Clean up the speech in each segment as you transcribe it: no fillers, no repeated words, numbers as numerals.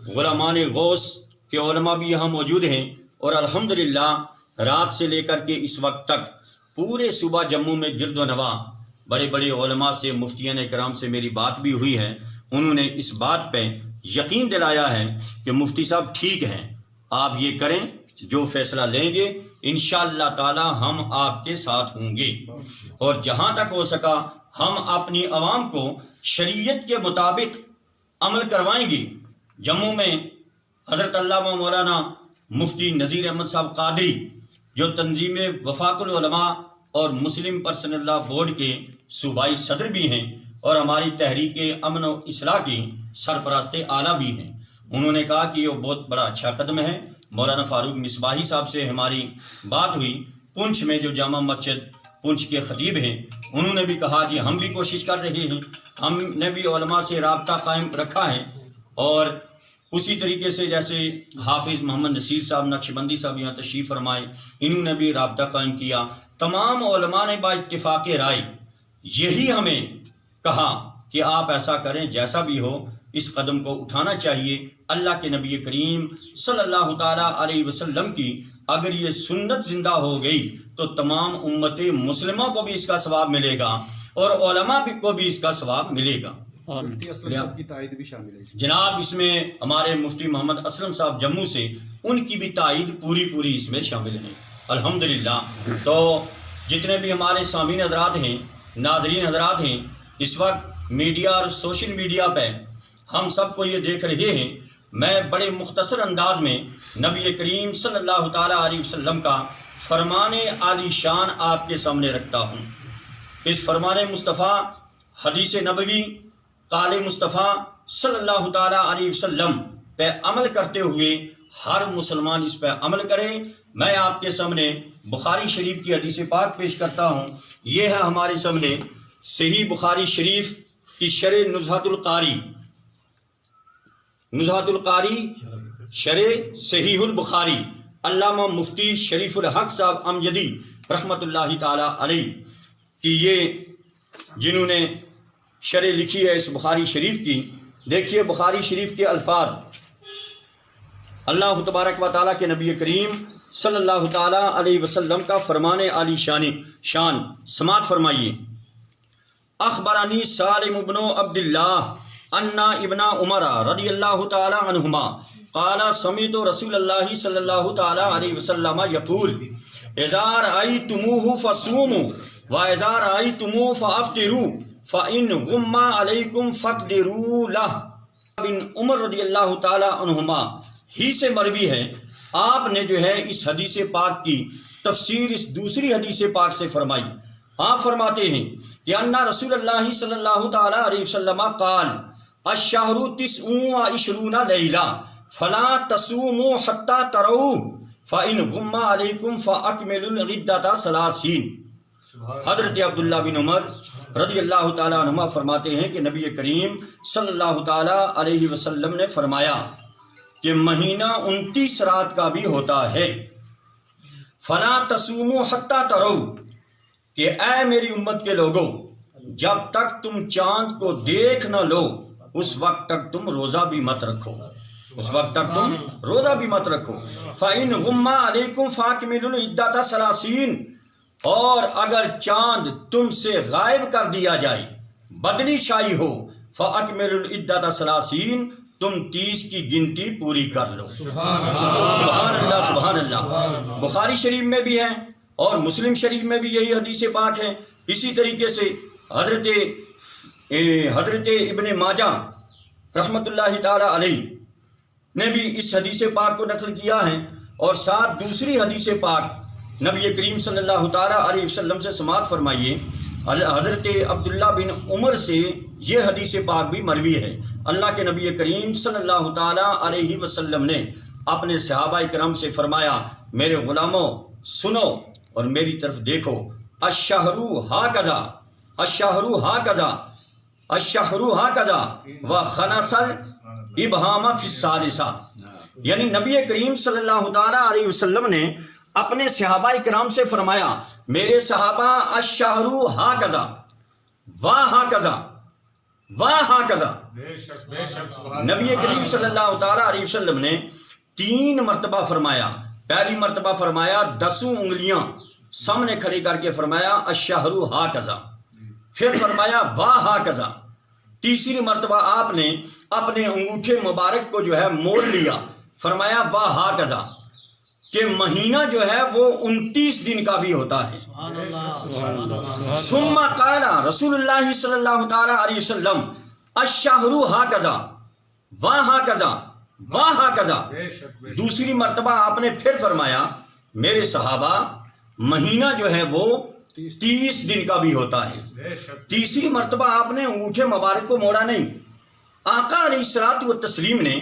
غلامان غوث کے علماء بھی یہاں موجود ہیں، اور الحمدللہ رات سے لے کر کے اس وقت تک پورے صوبہ جموں میں گرد و نواح بڑے بڑے علماء سے، مفتیان کرام سے میری بات بھی ہوئی ہے۔ انہوں نے اس بات پہ یقین دلایا ہے کہ مفتی صاحب ٹھیک ہیں، آپ یہ کریں، جو فیصلہ لیں گے انشاءاللہ تعالی ہم آپ کے ساتھ ہوں گے، اور جہاں تک ہو سکا ہم اپنی عوام کو شریعت کے مطابق عمل کروائیں گے۔ جموں میں حضرت علامہ مولانا مفتی نذیر احمد صاحب قادری، جو تنظیم وفاق العلماء اور مسلم پرسنل لا بورڈ کے صوبائی صدر بھی ہیں، اور ہماری تحریک امن و اصلاح کی سرپرست اعلیٰ بھی ہیں، انہوں نے کہا کہ یہ بہت بڑا اچھا قدم ہے۔ مولانا فاروق مصباحی صاحب سے ہماری بات ہوئی، پونچھ میں جو جامع مسجد پونچھ کے خطیب ہیں، انہوں نے بھی کہا کہ ہم بھی کوشش کر رہے ہیں، ہم نے بھی علماء سے رابطہ قائم رکھا ہے، اور اسی طریقے سے جیسے حافظ محمد نصیر صاحب نقشبندی صاحب یہاں تشریف فرمائے، انہوں نے بھی رابطہ قائم کیا۔ تمام علماء نے با اتفاق رائے یہی ہمیں کہا کہ آپ ایسا کریں، جیسا بھی ہو اس قدم کو اٹھانا چاہیے۔ اللہ کے نبی کریم صلی اللہ تعالیٰ علیہ وسلم کی اگر یہ سنت زندہ ہو گئی تو تمام امت مسلمہ کو بھی اس کا ثواب ملے گا، اور علماء کو بھی اس کا ثواب ملے گا۔ مفتی اسلم صاحب کی تائید بھی شامل ہے جناب، اس میں ہمارے مفتی محمد اسلم صاحب جموں سے، ان کی بھی تائید پوری اس میں شامل ہے الحمدللہ۔ تو جتنے بھی ہمارے سامعین حضرات ہیں، ناظرین حضرات ہیں، اس وقت میڈیا اور سوشل میڈیا پہ ہم سب کو یہ دیکھ رہے ہیں، میں بڑے مختصر انداز میں نبی کریم صلی اللہ تعالیٰ علیہ وسلم کا فرمان عالی شان آپ کے سامنے رکھتا ہوں۔ اس فرمان مصطفیٰ، حدیث نبوی، قال مصطفیٰ صلی اللہ تعالیٰ علیہ وسلم پہ عمل کرتے ہوئے ہر مسلمان اس پہ عمل کرے۔ میں آپ کے سامنے بخاری شریف کی حدیث پاک پیش کرتا ہوں۔ یہ ہے ہمارے سامنے صحیح بخاری شریف کی شرح نزہۃ القاری، نزہۃ القاری شرح صحیح البخاری، علامہ مفتی شریف الحق صاحب امجدی رحمۃ اللہ تعالیٰ علیہ کی یہ جنہوں نے شرح لکھی ہے اس بخاری شریف کی۔ دیکھیے بخاری شریف کے الفاظ، اللہ تبارک و تعالیٰ کے نبی کریم صلی اللہ تعالیٰ علیہ وسلم کا فرمان عالی شان سماعت فرمائیے۔ اخبرانی سالم بن عبد اللہ ان ابن عمر رضی اللہ تعالیٰ عنہما قال سمعت رسول اللہ صلی اللہ تعالیٰ علیہ وسلم یقول اذا رأیتموہ فصوموا واذا رأیتموہ فافطروا فإن غم علیکم فاقدروا لہ۔ بن عمر رضی اللہ تعالیٰ عنہما ہی سے مروی ہے، آپ نے جو ہے اس حدیث پاک کی تفسیر اس دوسری حدیث پاک سے فرمائی۔ آپ فرماتے ہیں کہ ان رسول اللہ صلی اللہ تعالیٰ علیہ وسلم قال الشہر 29 لیلہ فلا تصوموا حتی تروا فإن غم علیکم فاکملوا العدۃ 30۔ حضرت عبداللہ بن عمر رضی اللہ تعالیٰ عنہما فرماتے ہیں کہ نبی کریم صلی اللہ تعالیٰ علیہ وسلم نے فرمایا کہ مہینہ 29 رات کا بھی ہوتا ہے۔ فلا تصوموا حتی تروا، کہ اے میری امت کے لوگوں، جب تک تم چاند کو دیکھ نہ لو اس وقت تک تم روزہ بھی مت رکھو، اس وقت تک تم روزہ بھی مت رکھو۔ فإن غم علیکم فاکملوا العدۃ 30، اور اگر چاند تم سے غائب کر دیا جائے، بدلی چھائی ہو، فاکملوا العدۃ 30، تم 30 کی گنتی پوری کر لو۔ سبحان اللہ سبحان اللہ۔ بخاری شریف میں بھی ہے اور مسلم شریف میں بھی یہی حدیث پاک ہے۔ اسی طریقے سے حضرت ابن ماجہ رحمۃ اللہ تعالی علیہ نے بھی اس حدیث پاک کو نقل کیا ہے، اور ساتھ دوسری حدیث پاک نبی کریم صلی اللہ تعالی علیہ وسلم سے سماعت فرمائیے۔ حضرت عبداللہ بن عمر سے یہ حدیث پاک بھی مروی ہے۔ اللہ کے نبی کریم صلی اللہ تعالی علیہ وسلم نے اپنے صحابہ کرام سے فرمایا، میرے غلاموں سنو اور میری طرف دیکھو، الشہر ہاکذا، الشہر ہاکذا، الشہر ہاکذا وخنس الابہام فی الثالثہ۔ یعنی نبی کریم صلی اللہ تعالی علیہ وسلم نے اپنے صحابہ کرام سے فرمایا، میرے صحابہ الشہر ہاکذا و ہاکذا، وہکذا، نبی کریم صلی اللہ تعالیٰ علیہ وسلم نے 3 مرتبہ فرمایا. پہلی مرتبہ فرمایا 10 انگلیاں سامنے کھڑی کر کے فرمایا الشہر ہاکذا، پھر فرمایا وہکذا. تیسری مرتبہ آپ نے اپنے انگوٹھے مبارک کو جو ہے موڑ لیا، فرمایا وہکذا کہ مہینہ جو ہے وہ 29 دن کا بھی ہوتا ہے. ثم قال رسول اللہ صلی اللہ تعالیٰ علیہ وسلم الشہر ہاکذا وہکذا وہکذا. دوسری مرتبہ آپ نے پھر فرمایا میرے صحابہ مہینہ جو ہے وہ 30 دن کا بھی ہوتا ہے. تیسری مرتبہ آپ نے انگوٹھے مبارک کو موڑا نہیں. آقا علیہ الصلوۃ والتسلیم نے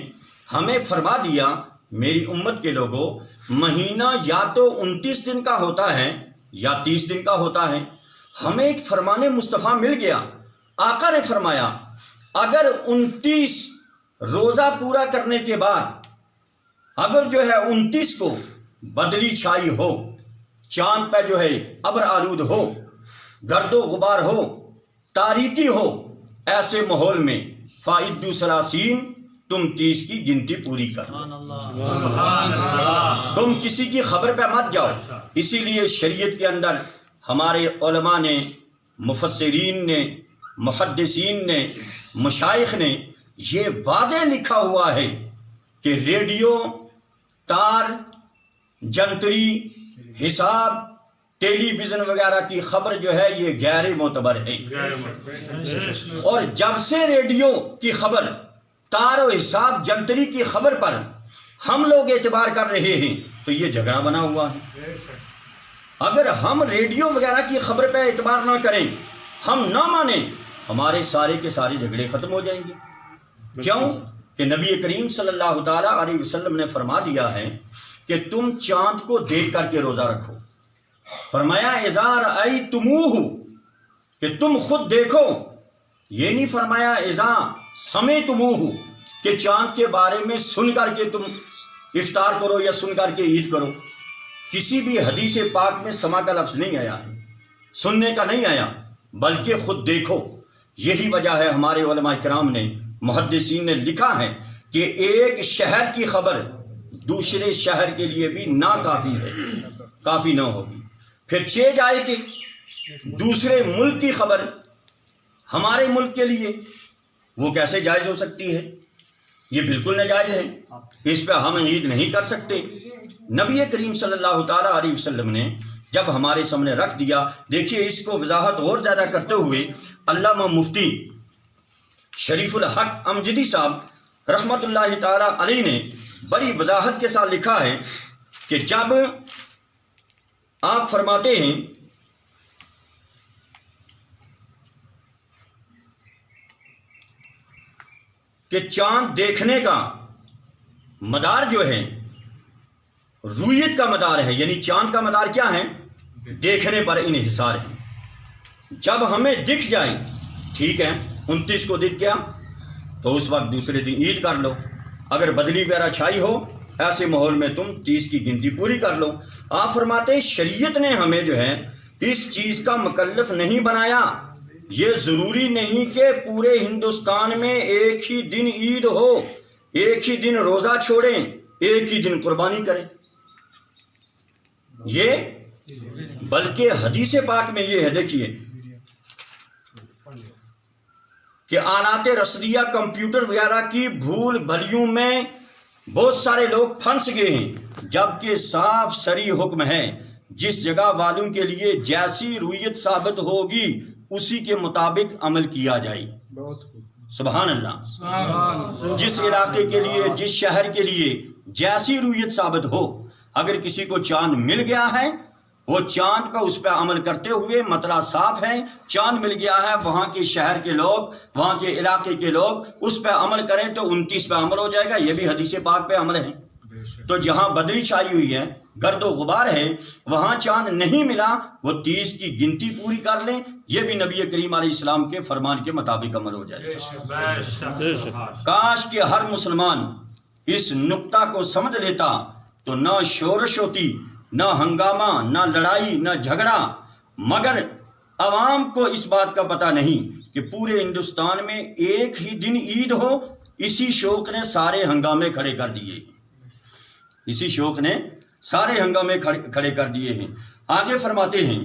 ہمیں فرما دیا میری امت کے لوگوں، مہینہ یا تو 29 دن کا ہوتا ہے یا 30 دن کا ہوتا ہے. ہمیں ایک فرمان مصطفیٰ مل گیا. آقا نے فرمایا اگر 29 روزہ پورا کرنے کے بعد اگر جو ہے 29 کو بدلی چھائی ہو، چاند پہ جو ہے ابر آلود ہو، گرد و غبار ہو، تاریکی ہو، ایسے ماحول میں فائدو ثلاثین تم 30 کی گنتی پوری کرو. تم کسی کی خبر پہ مت جاؤ. اسی لیے شریعت کے اندر ہمارے علماء نے، مفسرین نے، محدثین نے، مشائخ نے یہ واضح لکھا ہوا ہے کہ ریڈیو، تار، جنتری، حساب، ٹیلی ویژن وغیرہ کی خبر جو ہے یہ غیر معتبر ہے. اور جب سے ریڈیو کی خبر، تار و حساب، جنتری کی خبر پر ہم لوگ اعتبار کر رہے ہیں تو یہ جھگڑا بنا ہوا ہے. اگر ہم ریڈیو وغیرہ کی خبر پہ اعتبار نہ کریں، ہم نہ مانیں، ہمارے سارے کے سارے جھگڑے ختم ہو جائیں گے. کیوں کہ نبی کریم صلی اللہ تعالیٰ علیہ وسلم نے فرما دیا ہے کہ تم چاند کو دیکھ کر کے روزہ رکھو. فرمایا اذا رأیتموہ کہ تم خود دیکھو، یہ نہیں فرمایا اذا سمعتموہ کہ چاند کے بارے میں سن کر کے تم افطار کرو یا سن کر کے عید کرو. کسی بھی حدیث پاک میں سما کا لفظ نہیں آیا ہے، سننے کا نہیں آیا، بلکہ خود دیکھو. یہی وجہ ہے ہمارے علماء کرام نے، محدثین نے لکھا ہے کہ ایک شہر کی خبر دوسرے شہر کے لیے بھی ناکافی ہے، کافی نہ ہوگی. پھر چہ جائے کہ دوسرے ملک کی خبر ہمارے ملک کے لیے وہ کیسے جائز ہو سکتی ہے؟ یہ بالکل ناجائز ہے. اس پہ ہم عید نہیں کر سکتے. نبی کریم صلی اللہ تعالیٰ علیہ وسلم نے جب ہمارے سامنے رکھ دیا، دیکھیے اس کو وضاحت اور زیادہ کرتے ہوئے علامہ مفتی شریف الحق امجدی صاحب رحمۃ اللہ تعالیٰ علیہ نے بڑی وضاحت کے ساتھ لکھا ہے کہ جب آپ فرماتے ہیں کہ چاند دیکھنے کا مدار جو ہے رویت کا مدار ہے، یعنی چاند کا مدار کیا ہے؟ دیکھنے پر انحصار ہے. جب ہمیں دکھ جائے، ٹھیک ہے 29 کو دکھ گیا تو اس وقت دوسرے دن عید کر لو. اگر بدلی وغیرہ چھائی ہو ایسے ماحول میں تم 30 کی گنتی پوری کر لو. آپ فرماتے ہیں شریعت نے ہمیں جو ہے اس چیز کا مکلف نہیں بنایا. یہ ضروری نہیں کہ پورے ہندوستان میں ایک ہی دن عید ہو، ایک ہی دن روزہ چھوڑیں، ایک ہی دن قربانی کریں. یہ بلکہ حدیث پاک میں یہ ہے، دیکھیے کہ آلات رسدیہ کمپیوٹر وغیرہ کی بھول بھلیوں میں بہت سارے لوگ پھنس گئے ہیں، جبکہ صاف صریح حکم ہے جس جگہ والوں کے لیے جیسی رویت ثابت ہوگی اسی کے مطابق عمل کیا جائے. سبحان اللہ. جس علاقے کے لیے، جس شہر کے لیے جیسی رویت ثابت ہو، اگر کسی کو چاند مل گیا ہے وہ چاند پہ اس پہ عمل کرتے ہوئے مطلع صاف ہے، چاند مل گیا ہے، وہاں کے شہر کے لوگ، وہاں کے علاقے کے لوگ اس پہ عمل کریں تو 29 پہ عمل ہو جائے گا. یہ بھی حدیث پاک پہ عمل ہے. تو جہاں بدلی چھائی ہوئی ہے، گرد و غبار ہے، وہاں چاند نہیں ملا، وہ 30 کی گنتی پوری کر لیں. یہ بھی نبی کریم علیہ السلام کے فرمان کے مطابق عمل ہو جائے گا. کاش کہ ہر مسلمان اس نقطہ کو سمجھ لیتا تو نہ شورش ہوتی، نہ ہنگامہ، نہ لڑائی، نہ جھگڑا. مگر عوام کو اس بات کا پتہ نہیں کہ پورے ہندوستان میں ایک ہی دن عید ہو، اسی شوق نے سارے ہنگامے کھڑے کر دیے ہیں، اسی شوق نے سارے ہنگامے کھڑے کر دیے ہیں۔ آگے فرماتے ہیں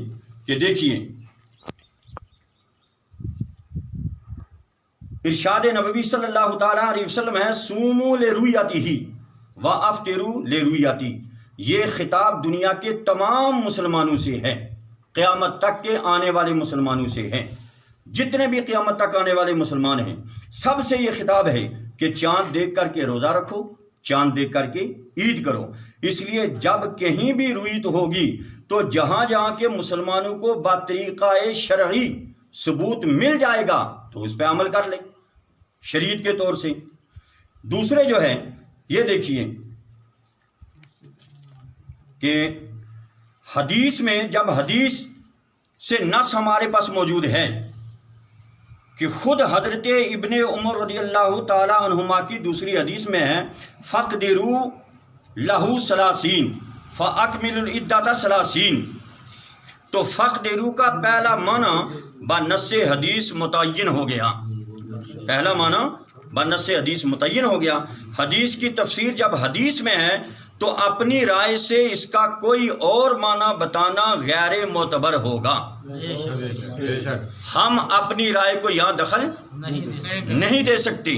کہ دیکھیے ارشاد نبوی صلی اللہ تعالیٰ علیہ وسلم ہے، سوموا لرؤیتہ وافطروا لرؤیتہ، یہ خطاب دنیا کے تمام مسلمانوں سے ہے، قیامت تک کے آنے والے مسلمانوں سے ہے، جتنے بھی قیامت تک آنے والے مسلمان ہیں سب سے یہ خطاب ہے کہ چاند دیکھ کر کے روزہ رکھو، چاند دیکھ کر کے عید کرو۔ اس لیے جب کہیں بھی رویت ہوگی تو جہاں جہاں کے مسلمانوں کو بطریقہ شرعی ثبوت مل جائے گا تو اس پہ عمل کر لیں شریعت کے طور سے۔ دوسرے جو ہے یہ دیکھیے کہ حدیث میں، جب حدیث سے نص ہمارے پاس موجود ہے کہ خود حضرت ابن عمر رضی اللہ تعالی عنہما کی دوسری حدیث میں ہے، فَقْدِرُوا لَهُ ثَلَاثِينَ فَأَكْمِلُوا الْعِدَّةَ ثَلَاثِينَ، تو فَقْدِرُوا کا پہلا معنی بنص حدیث متعین ہو گیا، پہلا معنی بنص حدیث متعین ہو گیا۔ حدیث کی تفسیر جب حدیث میں ہے تو اپنی رائے سے اس کا کوئی اور معنی بتانا غیر معتبر ہوگا، ہم اپنی رائے کو یہاں دخل نہیں دے سکتے۔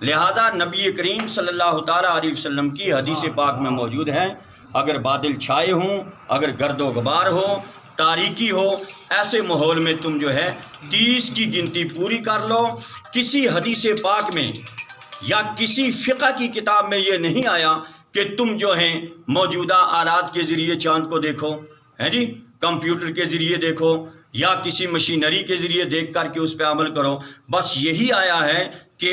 لہذا نبی کریم صلی اللہ تعالیٰ علیہ وسلم کی حدیث پاک میں موجود ہے، اگر بادل چھائے ہوں، اگر گرد و غبار ہو، تاریکی ہو، ایسے ماحول میں تم جو ہے 30 کی گنتی پوری کر لو۔ کسی حدیث پاک میں یا کسی فقہ کی کتاب میں یہ نہیں آیا کہ تم جو ہیں موجودہ آلات کے ذریعے چاند کو دیکھو، ہے جی، کمپیوٹر کے ذریعے دیکھو یا کسی مشینری کے ذریعے دیکھ کر کے اس پہ عمل کرو۔ بس یہی آیا ہے کہ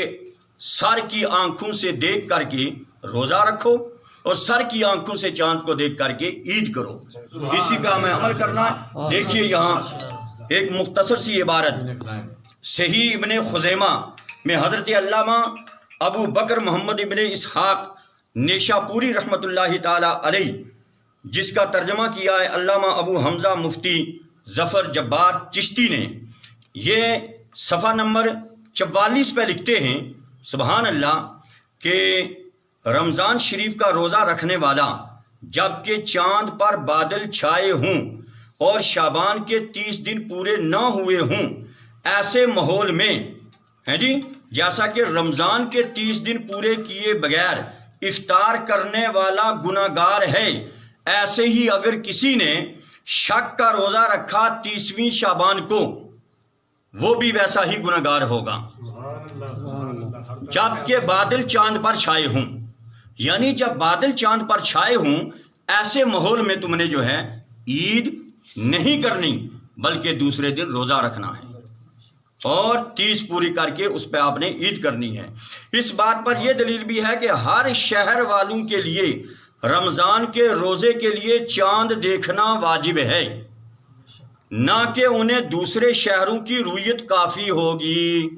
سر کی آنکھوں سے دیکھ کر کے روزہ رکھو اور سر کی آنکھوں سے چاند کو دیکھ کر کے عید کرو، اسی پہ ہمیں عمل کرنا ہے۔ دیکھیے یہاں ایک مختصر سی عبارت صحیح ابن خزیمہ میں حضرت علامہ ابو بکر محمد ابن اسحاق نیشا پوری رحمۃ اللہ تعالی علیہ، جس کا ترجمہ کیا ہے علامہ ابو حمزہ مفتی ظفر جبار چشتی نے، یہ صفحہ نمبر 44 پہ لکھتے ہیں، سبحان اللہ، کہ رمضان شریف کا روزہ رکھنے والا جب کہ چاند پر بادل چھائے ہوں اور شعبان کے 30 دن پورے نہ ہوئے ہوں، ایسے ماحول میں ہے جی، جیسا کہ رمضان کے 30 دن پورے کیے بغیر افطار کرنے والا گناہ گار ہے، ایسے ہی اگر کسی نے شک کا روزہ رکھا 30ویں شعبان کو، وہ بھی ویسا ہی گناہ گار ہوگا جب کہ بادل چاند پر چھائے ہوں۔ یعنی جب بادل چاند پر چھائے ہوں ایسے ماحول میں تم نے جو ہے عید نہیں کرنی بلکہ دوسرے دن روزہ رکھنا ہے اور 30 پوری کر کے اس پہ آپ نے عید کرنی ہے۔ اس بات پر یہ دلیل بھی ہے کہ ہر شہر والوں کے لیے رمضان کے روزے کے لیے چاند دیکھنا واجب ہے، نہ کہ انہیں دوسرے شہروں کی رویت کافی ہوگی۔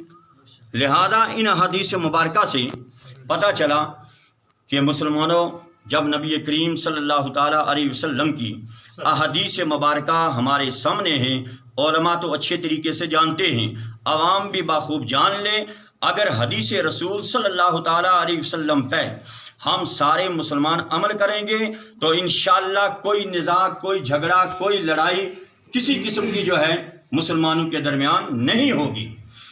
لہذا ان حدیث مبارکہ سے پتہ چلا کہ مسلمانوں، جب نبی کریم صلی اللہ تعالیٰ علیہ وسلم کی احادیث مبارکہ ہمارے سامنے ہیں، علماء تو اچھے طریقے سے جانتے ہیں، عوام بھی بخوب جان لیں، اگر حدیث رسول صلی اللہ تعالیٰ علیہ وسلم پہ ہم سارے مسلمان عمل کریں گے تو انشاءاللہ کوئی نزاع، کوئی جھگڑا، کوئی لڑائی کسی قسم کی جو ہے مسلمانوں کے درمیان نہیں ہوگی۔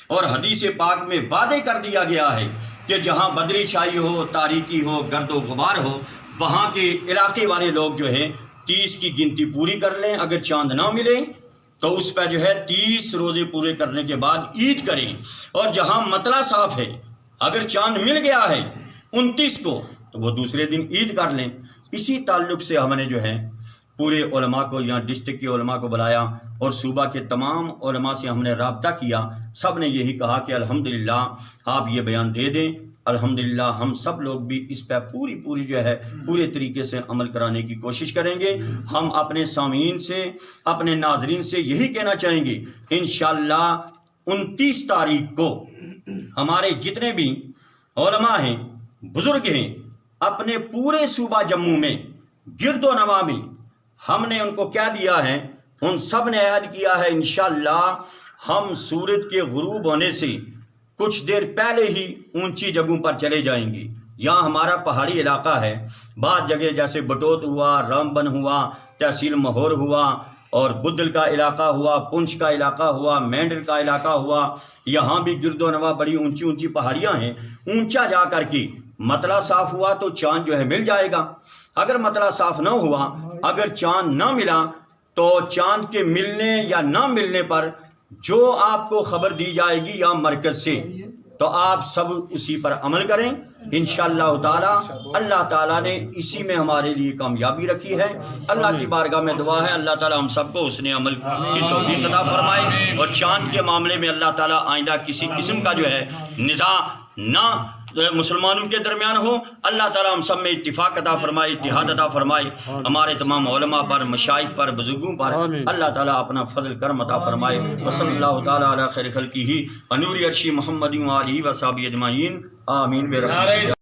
اور حدیث پاک میں واضح کر دیا گیا ہے کہ جہاں بدری چھائی ہو، تاریکی ہو، گرد و غبار ہو، وہاں کے علاقے والے لوگ جو ہے 30 کی گنتی پوری کر لیں، اگر چاند نہ ملے تو اس پہ جو ہے 30 روزے پورے کرنے کے بعد عید کریں، اور جہاں مطلع صاف ہے اگر چاند مل گیا ہے 29 کو تو وہ دوسرے دن عید کر لیں۔ اسی تعلق سے ہم نے جو ہے پورے علماء کو، یہاں ڈسٹرکٹ کے علماء کو بلایا اور صوبہ کے تمام علماء سے ہم نے رابطہ کیا، سب نے یہی کہا کہ الحمدللہ آپ یہ بیان دے دیں، الحمدللہ ہم سب لوگ بھی اس پہ پوری جو ہے پورے طریقے سے عمل کرانے کی کوشش کریں گے۔ ہم اپنے سامعین سے، اپنے ناظرین سے یہی کہنا چاہیں گے، انشاءاللہ 29 تاریخ کو ہمارے جتنے بھی علماء ہیں، بزرگ ہیں، اپنے پورے صوبہ جموں میں گرد و نواح میں ہم نے ان کو کیا دیا ہے، ان سب نے عہد کیا ہے انشاءاللہ ہم سورج کے غروب ہونے سے کچھ دیر پہلے ہی اونچی جگہوں پر چلے جائیں گے. یہاں ہمارا پہاڑی علاقہ ہے. بعض جگہ جیسے بٹوت ہوا، رامبن ہوا، تحصیل مہور ہوا، اور بدل کا علاقہ ہوا، پنچ کا علاقہ ہوا، مینڈر کا علاقہ ہوا، یہاں بھی گرد و نواح بڑی اونچی اونچی پہاڑیاں ہیں. اونچا جا کر کے مطلع صاف ہوا تو چاند جو ہے مل جائے گا. اگر مطلع صاف نہ ہوا، اگر چاند نہ ملا، تو چاند کے ملنے یا نہ ملنے پر جو آپ کو خبر دی جائے گی یا مرکز سے، تو آپ سب اسی پر عمل کریں. انشاءاللہ تعالی اللہ تعالیٰ نے اسی میں ہمارے لیے کامیابی رکھی ہے. اللہ کی بارگاہ میں دعا ہے اللہ تعالیٰ ہم سب کو حسن عمل کی توفیق عطا فرمائے، اور چاند کے معاملے میں اللہ تعالیٰ آئندہ کسی قسم کا جو ہے نزاع نہ مسلمانوں کے درمیان ہو. اللہ تعالیٰ ہم سب میں اتفاق عطا فرمائے، اتحاد عطا فرمائے. ہمارے تمام علماء پر، مشائخ پر، بزرگوں پر اللہ تعالیٰ اپنا فضل کرم عطا فرمائے. وصلی اللہ تعالیٰ علی خیر خلقہ ونور عرشی محمد و آلہ و صحبہ اجمعین. آمین برحمتہ.